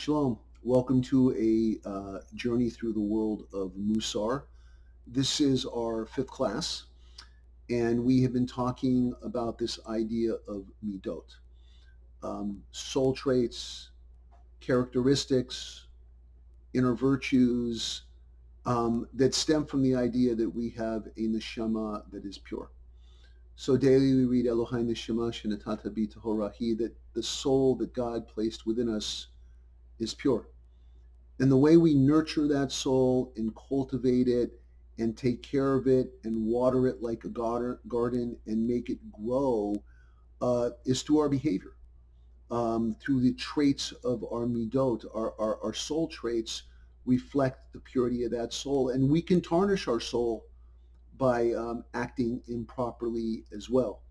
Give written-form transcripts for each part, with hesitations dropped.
Shalom. Welcome to a journey through the world of Mussar. This is our fifth class, and we have been talking about this idea of Middot, soul traits, characteristics, inner virtues that stem from the idea that we have a neshama that is pure. So daily we read Elohai neshama shenatata bi tahorahi, that the soul that God placed within us is pure. And the way we nurture that soul and cultivate it and take care of it and water it like a garden and make it grow is through our behavior, through the traits of our midot, our soul traits reflect the purity of that soul. And we can tarnish our soul by acting improperly as well.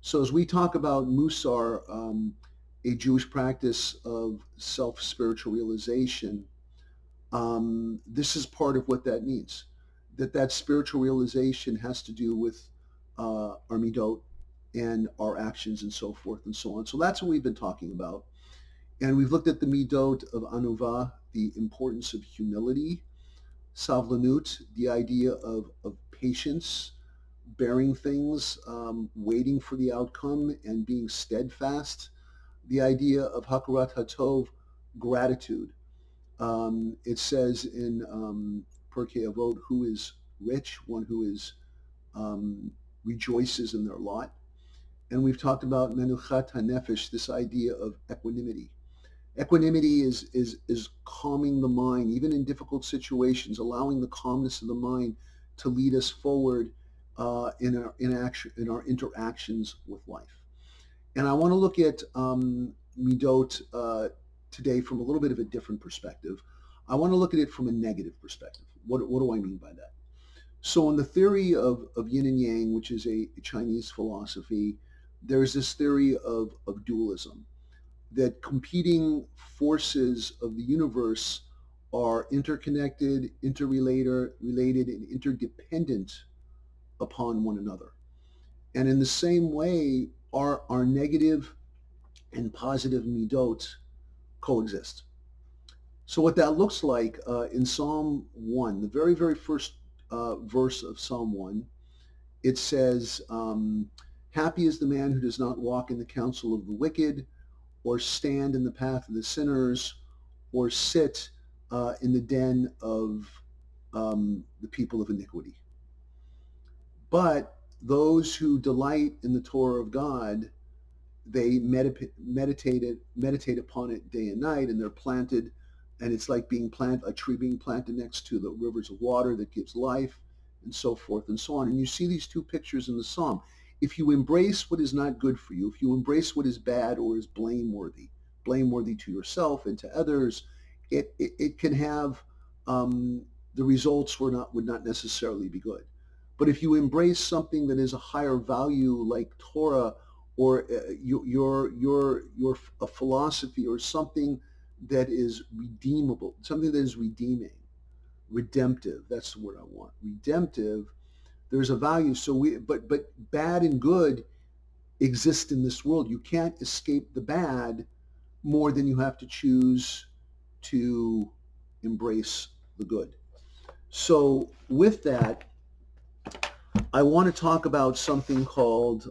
So as we talk about Mussar, a Jewish practice of self-spiritual realization, this is part of what that means. That spiritual realization has to do with our midot and our actions and so forth and so on. So that's what we've been talking about. And we've looked at the midot of anuvah, the importance of humility, savlanut, the idea of patience, bearing things, waiting for the outcome and being steadfast, the idea of hakarat hatov, gratitude. It says in Pirkei Avot, who is rich, one who is rejoices in their lot. And we've talked about menuchat hanefesh, this idea of equanimity. Equanimity is calming the mind, even in difficult situations, allowing the calmness of the mind to lead us forward in our interactions with life. And I want to look at midot today from a little bit of a different perspective. I want to look at it from a negative perspective. What do I mean by that? So in the theory of yin and yang, which is a Chinese philosophy, there's this theory of dualism, that competing forces of the universe are interconnected, related, and interdependent upon one another. And in the same way, our negative and positive midot coexist. So what that looks like in Psalm 1, the very, very first verse of Psalm 1, it says, happy is the man who does not walk in the counsel of the wicked, or stand in the path of the sinners, or sit in the den of the people of iniquity. But those who delight in the Torah of God, they meditate upon it day and night, and they're planted, and it's like a tree being planted next to the rivers of water that gives life, and so forth and so on. And you see these two pictures in the psalm. If you embrace what is not good for you, if you embrace what is bad or is blameworthy to yourself and to others, it can have the results would not necessarily be good. But if you embrace something that is a higher value, like Torah, or your a philosophy, or something that is redeemable, something that is redemptive. That's the word I want. Redemptive. There's a value. So but bad and good exist in this world. You can't escape the bad more than you have to choose to embrace the good. So with that, I want to talk about something called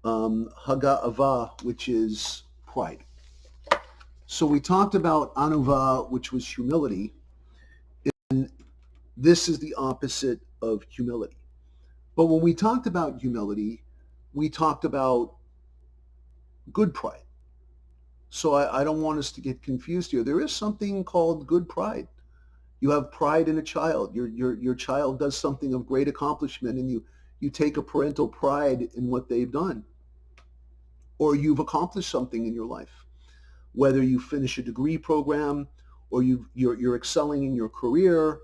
haga'ava, which is pride. So we talked about anuvah, which was humility, and this is the opposite of humility. But when we talked about humility, we talked about good pride. So I don't want us to get confused here. There is something called good pride. You have pride in a child. Your child does something of great accomplishment, and you take a parental pride in what they've done. Or you've accomplished something in your life, whether you finish a degree program, or you're excelling in your career,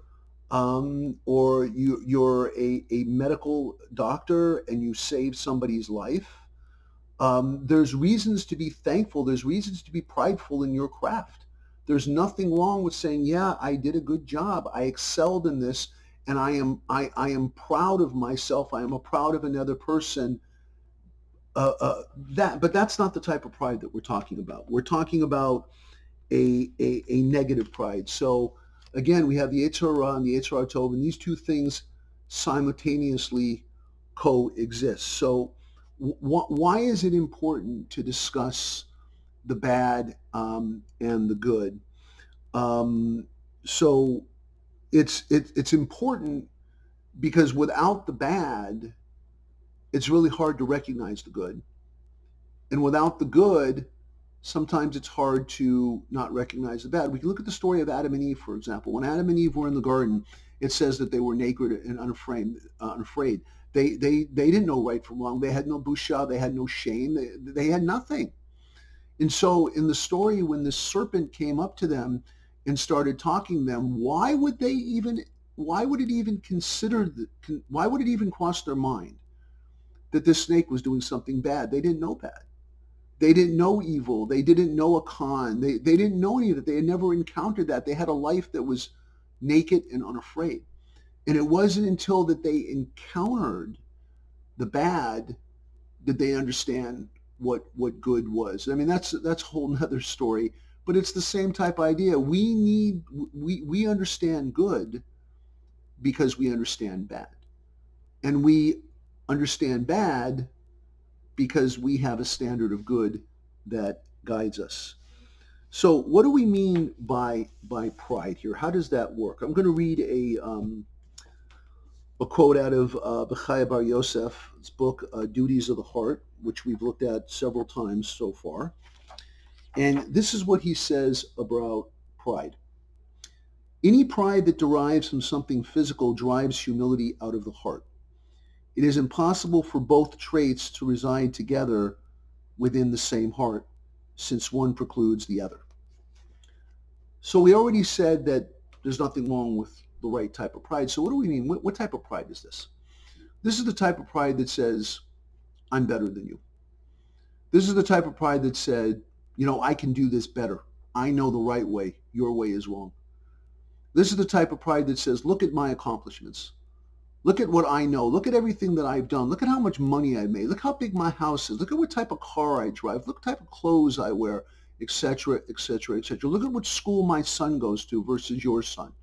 or you're a medical doctor and you saved somebody's life. There's reasons to be thankful. There's reasons to be prideful in your craft. There's nothing wrong with saying, yeah, I did a good job. I excelled in this, and I am proud of myself. I am proud of another person But that's not the type of pride that we're talking about. We're talking about a negative pride. So again, we have the Yetzer Hara and the Yetzer Hara Tov, and these two things simultaneously coexist. So why is it important to discuss the bad and the good? Um, so it's important because without the bad, it's really hard to recognize the good, and without the good, sometimes it's hard to not recognize the bad. We can look at the story of Adam and Eve, for example. When Adam and Eve were in the garden, it says that they were naked and unafraid. They didn't know right from wrong. They had no busha. They had no shame. They had nothing. And so in the story, when the serpent came up to them and started talking to them, why would it even why would it even cross their mind that this snake was doing something bad? They didn't know bad. They didn't know evil. They didn't know a con. They didn't know any of that. They had never encountered that. They had a life that was naked and unafraid. And it wasn't until that they encountered the bad did they understand what good was. I mean, that's a whole nother story, but it's the same type idea. We understand good because we understand bad. And we understand bad because we have a standard of good that guides us. So what do we mean by pride here? How does that work? I'm going to read a quote out of Bechaya Bar Yosef's book, Duties of the Heart, which we've looked at several times so far. And this is what he says about pride. Any pride that derives from something physical drives humility out of the heart. It is impossible for both traits to reside together within the same heart, since one precludes the other. So we already said that there's nothing wrong with the right type of pride. So what do we mean? What type of pride is this? This is the type of pride that says, I'm better than you. This is the type of pride that said, I can do this better. I know the right way. Your way is wrong. This is the type of pride that says, look at my accomplishments. Look at what I know. Look at everything that I've done. Look at how much money I made. Look how big my house is. Look at what type of car I drive. Look what type of clothes I wear, etc., etc., etc. Look at what school my son goes to versus your son.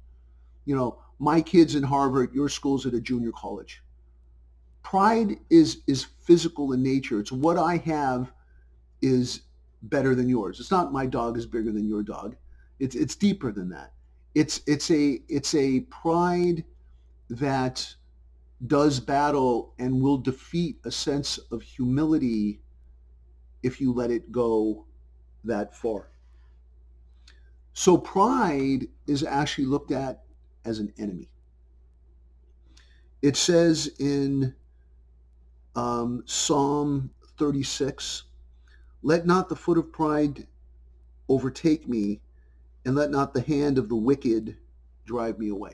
My kid's in Harvard, your school's at a junior college. Pride is physical in nature. It's what I have is better than yours. It's not my dog is bigger than your dog. It's deeper than that. It's a pride that does battle and will defeat a sense of humility if you let it go that far. So pride is actually looked at as an enemy. It says in Psalm 36, let not the foot of pride overtake me, and let not the hand of the wicked drive me away.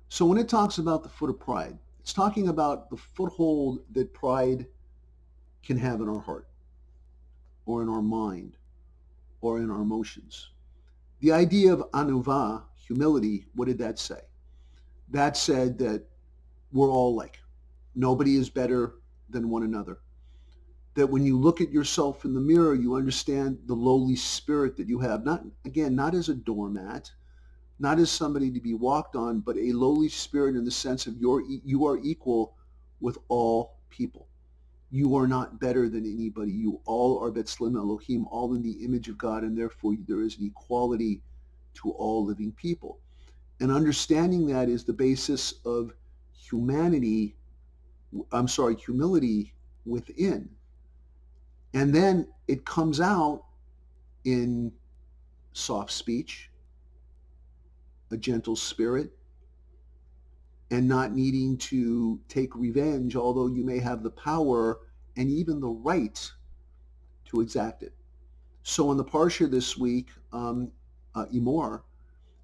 So when it talks about the foot of pride, it's talking about the foothold that pride can have in our heart or in our mind or in our emotions. The idea of anuva, humility, what did that say? That said that we're all like. Nobody is better than one another. That when you look at yourself in the mirror, you understand the lowly spirit that you have. Not as a doormat, not as somebody to be walked on, but a lowly spirit in the sense of you are equal with all people. You are not better than anybody. You all are Betzlim Elohim, all in the image of God, and therefore there is an equality to all living people. And understanding that is the basis of humility within. And then it comes out in soft speech, a gentle spirit, and not needing to take revenge, although you may have the power and even the right to exact it. So in the Parsha this week, Emor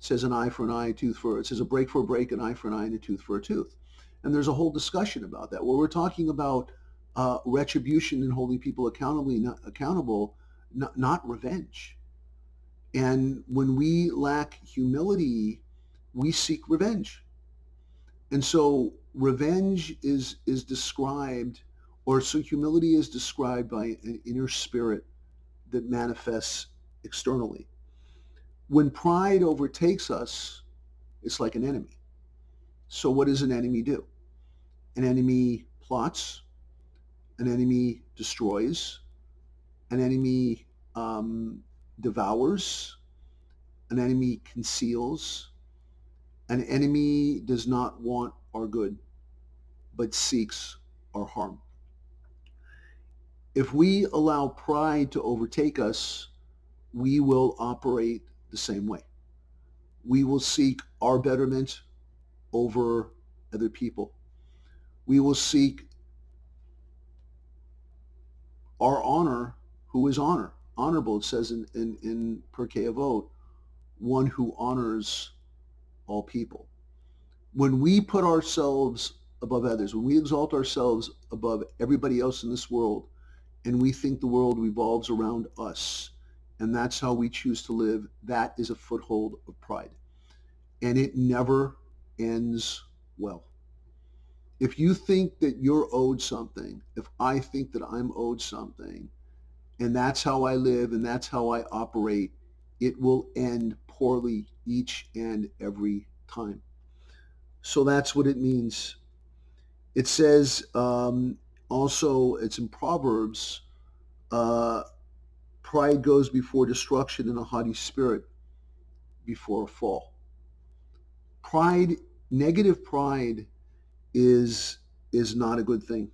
says an eye for an eye, a tooth for, it says a break for a break, an eye for an eye, and a tooth for a tooth. And there's a whole discussion about that, where we're talking about retribution and holding people accountable, not revenge. And when we lack humility, we seek revenge. And so revenge is described Or so humility is described by an inner spirit that manifests externally. When pride overtakes us, it's like an enemy. So what does an enemy do? An enemy plots, an enemy destroys, an enemy devours, an enemy conceals, an enemy does not want our good, but seeks our harm. If we allow pride to overtake us, we will operate the same way. We will seek our betterment over other people. We will seek our honor, who is honorable. It says in Pirkei Avot, one who honors all people. When we put ourselves above others, when we exalt ourselves above everybody else in this world, and we think the world revolves around us, and that's how we choose to live, that is a foothold of pride. And it never ends well. If you think that you're owed something, if I think that I'm owed something, and that's how I live and that's how I operate, it will end poorly each and every time. So that's what it means. It says also, it's in Proverbs, uh, pride goes before destruction and a haughty spirit before a fall. Pride, negative pride is is not a good thing.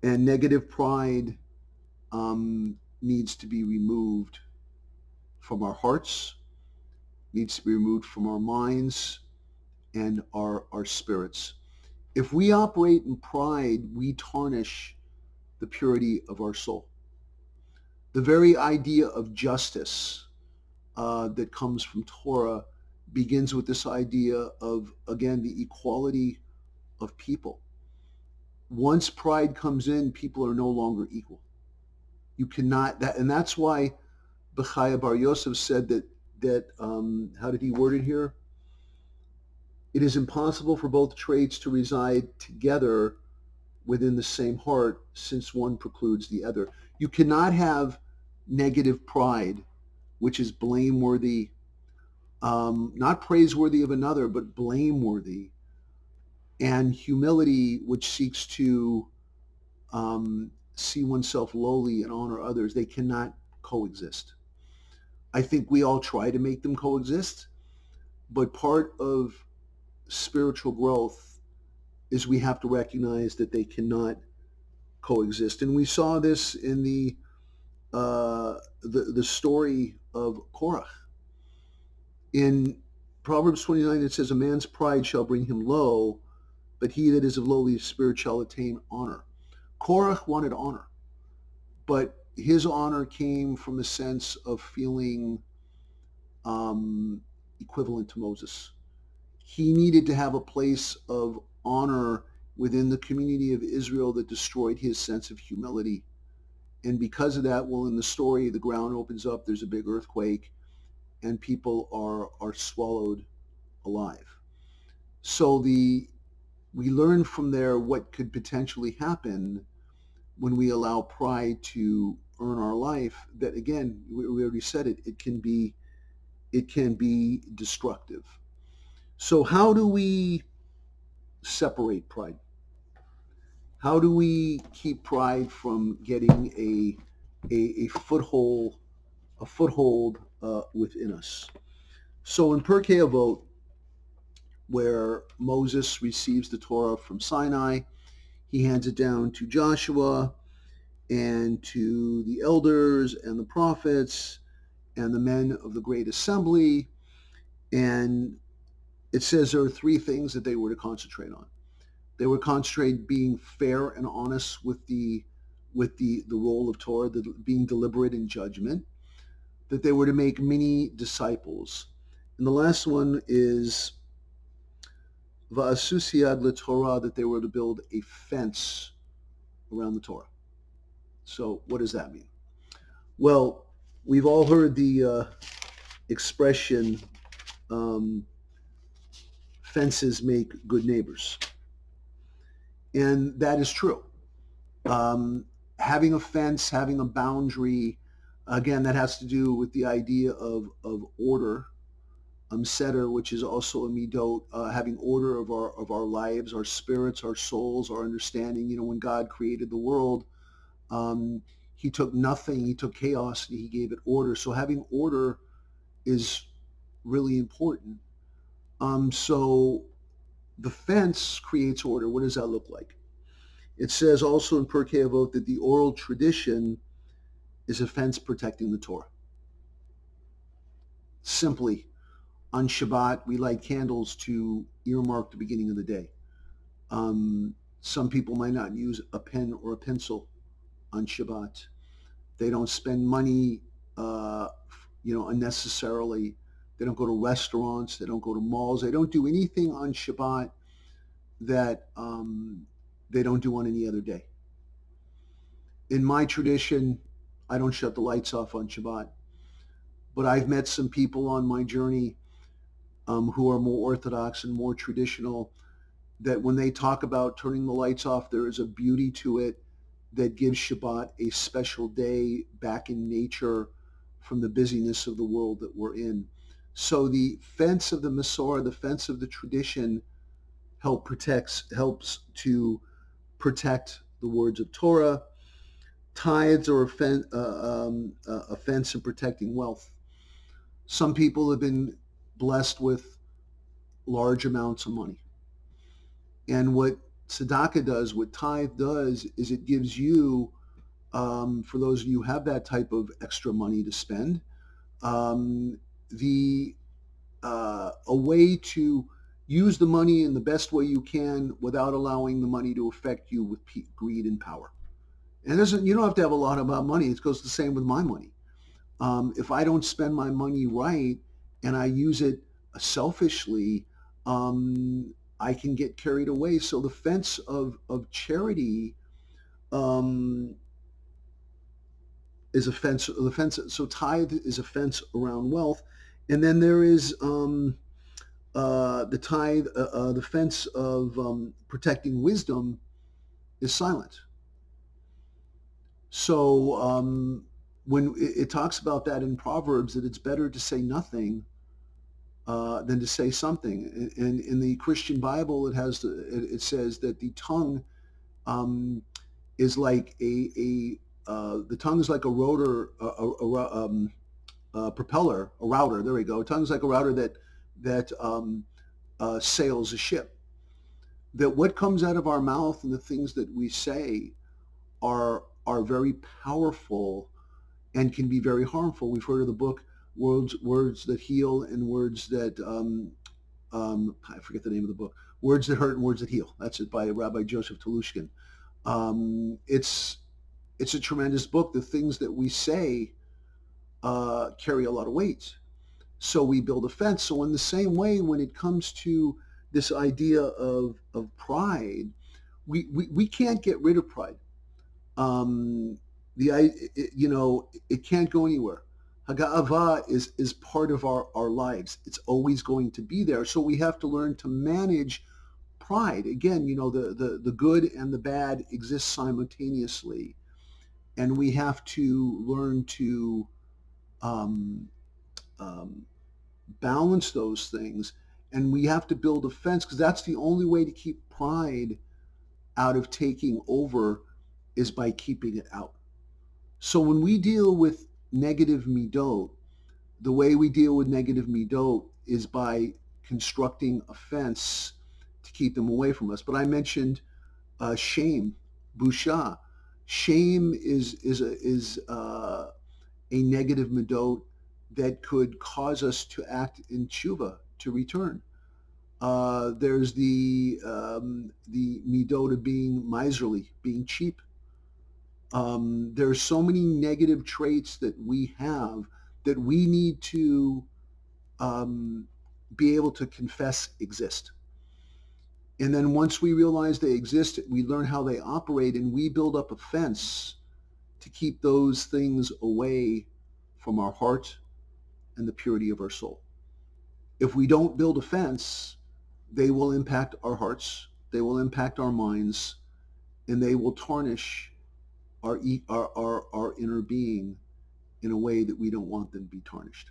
And negative pride needs to be removed from our hearts, needs to be removed from our minds and our spirits. If we operate in pride, we tarnish the purity of our soul. The very idea of justice that comes from Torah begins with this idea of, again, the equality of people. Once pride comes in, people are no longer equal. You cannot, and that's why Bechaya Bar Yosef said that how did he word it here? It is impossible for both traits to reside together within the same heart, since one precludes the other. You cannot have negative pride, which is blameworthy, not praiseworthy of another, but blameworthy, and humility, which seeks to see oneself lowly and honor others. They cannot coexist. I think we all try to make them coexist, but part of spiritual growth is we have to recognize that they cannot coexist. And we saw this in the story of Korach. In Proverbs 29, it says, "A man's pride shall bring him low, but he that is of lowly spirit shall attain honor." Korach wanted honor, but his honor came from the sense of feeling equivalent to Moses. He needed to have a place of honor within the community of Israel that destroyed his sense of humility. And because of that, well, in the story, the ground opens up, there's a big earthquake, and people are swallowed alive. So we learn from there what could potentially happen when we allow pride to earn our life. That, again, we already said it, it can be destructive. So how do we separate pride? How do we keep pride from getting a foothold within us? So in Pirkei Avot, where Moses receives the Torah from Sinai, he hands it down to Joshua and to the elders and the prophets and the men of the great assembly. And it says there are three things that they were to concentrate on. They were concentrated being fair and honest with the role of Torah, being deliberate in judgment, that they were to make many disciples. And the last one is Va'asusiad LeTorah, that they were to build a fence around the Torah. So what does that mean? Well, we've all heard the expression, fences make good neighbors. And that is true. Um, Having a fence, having a boundary, again, that has to do with the idea of order. Seder, which is also a midot, having order of our lives, our spirits, our souls, our understanding. You know, when God created the world, um, he took nothing, he took chaos, and he gave it order. So having order is really important. So the fence creates order. What does that look like? It says also in Pirkei Avot that the oral tradition is a fence protecting the Torah. Simply, on Shabbat, we light candles to earmark the beginning of the day. Some people might not use a pen or a pencil on Shabbat. They don't spend money, unnecessarily. They don't go to restaurants. They don't go to malls. They don't do anything on Shabbat that they don't do on any other day. In my tradition, I don't shut the lights off on Shabbat, but I've met some people on my journey who are more orthodox and more traditional, that when they talk about turning the lights off, there is a beauty to it that gives Shabbat a special day back in nature from the busyness of the world that we're in. So the fence of the Masorah, the fence of the tradition, helps to protect the words of Torah. Tithes are a fence in protecting wealth. Some people have been blessed with large amounts of money. And what tzedakah does, what tithe does, is it gives you, for those of you who have that type of extra money to spend, um, the a way to use the money in the best way you can without allowing the money to affect you with greed and power. And you don't have to have a lot about money. It goes the same with my money. If I don't spend my money right and I use it selfishly, I can get carried away. So the fence of charity um, is a fence. The fence. So tithe is a fence around wealth, and then there is the tithe. The fence of protecting wisdom is silent. So when it talks about that in Proverbs, that it's better to say nothing than to say something. And in the Christian Bible, it says that the tongue is like the tongue is like a rotor, a propeller, a router. There we go. Tongue is like a router that sails a ship. That what comes out of our mouth and the things that we say are very powerful and can be very harmful. We've heard of the book Words That Heal and Words That I forget the name of the book. Words That Hurt and Words That Heal. That's it, by Rabbi Joseph Telushkin. It's a tremendous book. The things that we say carry a lot of weight. So we build a fence. So in the same way, when it comes to this idea of pride, we can't get rid of pride. Um, it can't go anywhere. Haga'ava is part of our lives. It's always going to be there. So we have to learn to manage pride. Again, the good and the bad exist simultaneously. And we have to learn to um, um, balance those things. And we have to build a fence, because that's the only way to keep pride out of taking over, is by keeping it out. So when we deal with negative midot, the way we deal with negative midot is by constructing a fence to keep them away from us. But I mentioned shame, busha. Shame is a negative midot that could cause us to act in tshuva, to return. There's the midot of being miserly, being cheap. There are so many negative traits that we have that we need to um, be able to confess exist. And then once we realize they exist, we learn how they operate, and we build up a fence to keep those things away from our heart and the purity of our soul. If we don't build a fence, they will impact our hearts, they will impact our minds, and they will tarnish our inner being in a way that we don't want them to be tarnished.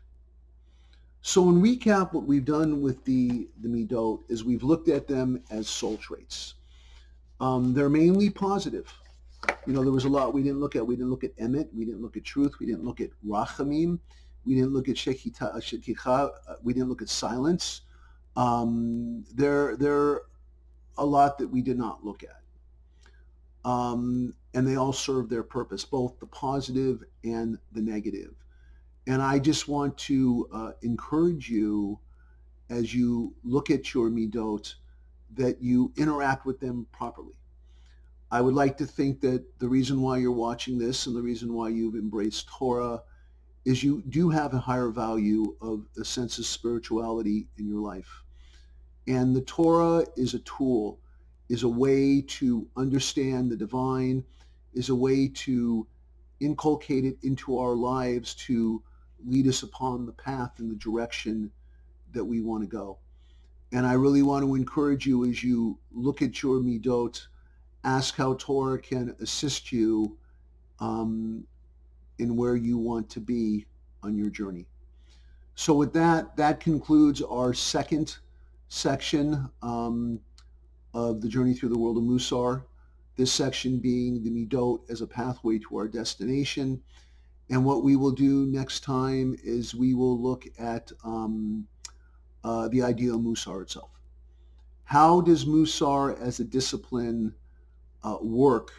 So in recap, what we've done with the Midot is we've looked at them as soul traits. They're mainly positive. There was a lot we didn't look at. We didn't look at emet. We didn't look at truth. We didn't look at rachamim. We didn't look at shekicha. We didn't look at silence. There a lot that we did not look at. And they all serve their purpose, both the positive and the negative. And I just want to encourage you as you look at your midot that you interact with them properly. I would like to think that the reason why you're watching this and the reason why you've embraced Torah is you do have a higher value of a sense of spirituality in your life. And the Torah is a tool, is a way to understand the divine, is a way to inculcate it into our lives to lead us upon the path and the direction that we want to go. And I really want to encourage you as you look at your midot, ask how Torah can assist you in where you want to be on your journey. So with that concludes our second section of the journey through the world of Mussar. This section being the Midot as a pathway to our destination. And what we will do next time is we will look at the idea of Mussar itself. How does Mussar as a discipline work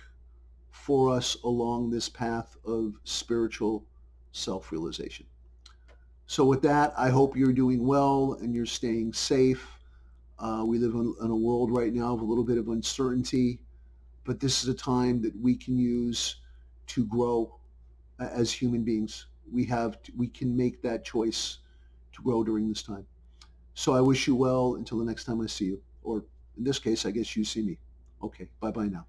for us along this path of spiritual self-realization? So with that, I hope you're doing well and you're staying safe. We live in a world right now of a little bit of uncertainty, but this is a time that we can use to grow as human beings. We can make that choice to grow during this time. So I wish you well until the next time I see you, or in this case, I guess you see me. Okay, bye-bye now.